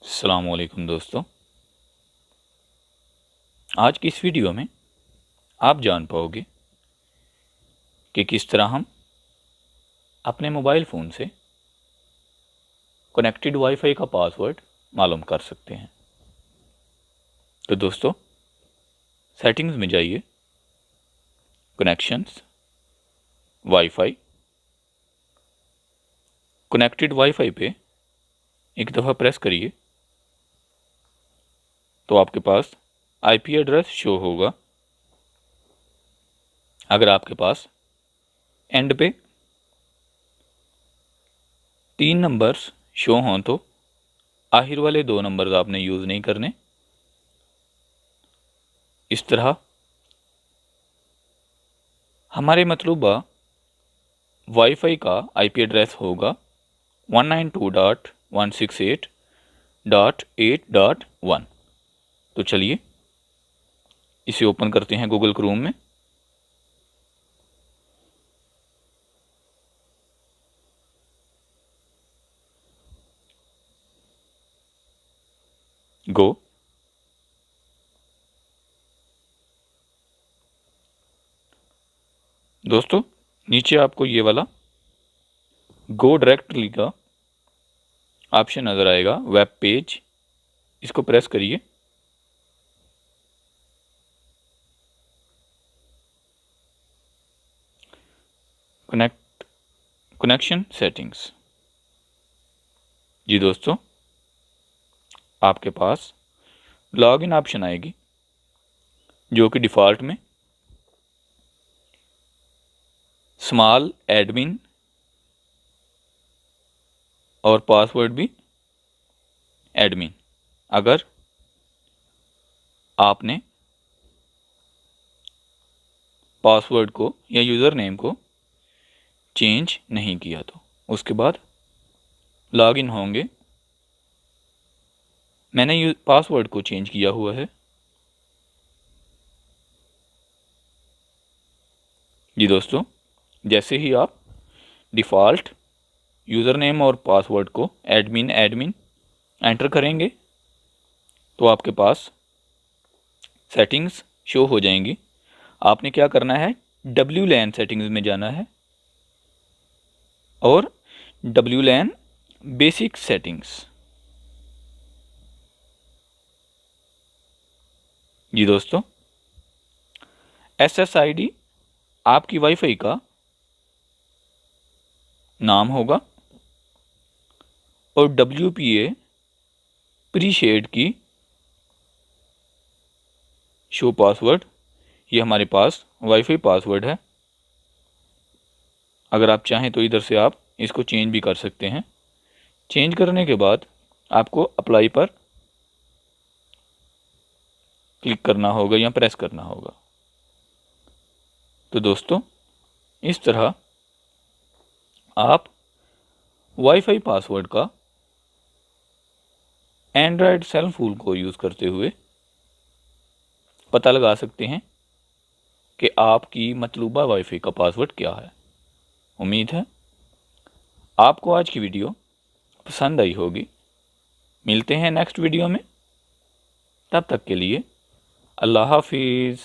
अस्सलाम वालेकुम दोस्तों। आज की इस वीडियो में आप जान पाओगे कि किस तरह हम अपने मोबाइल फ़ोन से कनेक्टेड वाईफाई का पासवर्ड मालूम कर सकते हैं। तो दोस्तों, सेटिंग्स में जाइए, कनेक्शंस, वाईफाई, कनेक्टेड वाईफाई पे एक दफ़ा प्रेस करिए तो आपके पास आईपी एड्रेस शो होगा। अगर आपके पास एंड पे 3 नंबर्स शो हों तो आखिर वाले 2 नंबर्स आपने यूज़ नहीं करने। इस तरह हमारे मतलूबा वाईफाई का आईपी एड्रेस होगा 192.168.8.1। तो चलिए इसे ओपन करते हैं गूगल क्रोम में। गो। दोस्तों, नीचे आपको ये वाला गो डायरेक्टली का ऑप्शन नज़र आएगा, वेब पेज। इसको प्रेस करिए। Connection settings. जी दोस्तों, आपके पास लॉगिन ऑप्शन आएगी जो कि डिफ़ॉल्ट में स्मॉल एडमिन और पासवर्ड भी एडमिन। अगर आपने पासवर्ड को या यूज़र नेम को चेंज नहीं किया तो उसके बाद लॉगिन होंगे। मैंने पासवर्ड को चेंज किया हुआ है। जी दोस्तों, जैसे ही आप डिफ़ॉल्ट यूज़र नेम और पासवर्ड को एडमिन एंटर करेंगे तो आपके पास सेटिंग्स शो हो जाएंगी। आपने क्या करना है, WLAN सेटिंग्स में जाना है और WLAN बेसिक सेटिंग्स। जी दोस्तों, SSID आपकी वाईफाई का नाम होगा और WPA प्री शेड की शो पासवर्ड, ये हमारे पास वाईफाई पासवर्ड है। अगर आप चाहें तो इधर से आप इसको चेंज भी कर सकते हैं। चेंज करने के बाद आपको अप्लाई पर क्लिक करना होगा या प्रेस करना होगा। तो दोस्तों, इस तरह आप वाईफाई पासवर्ड का एंड्रॉयड सेल फोन को यूज़ करते हुए पता लगा सकते हैं कि आपकी मतलूबा वाईफाई का पासवर्ड क्या है। उम्मीद है आपको आज की वीडियो पसंद आई होगी। मिलते हैं नेक्स्ट वीडियो में, तब तक के लिए अल्लाह हाफिज़।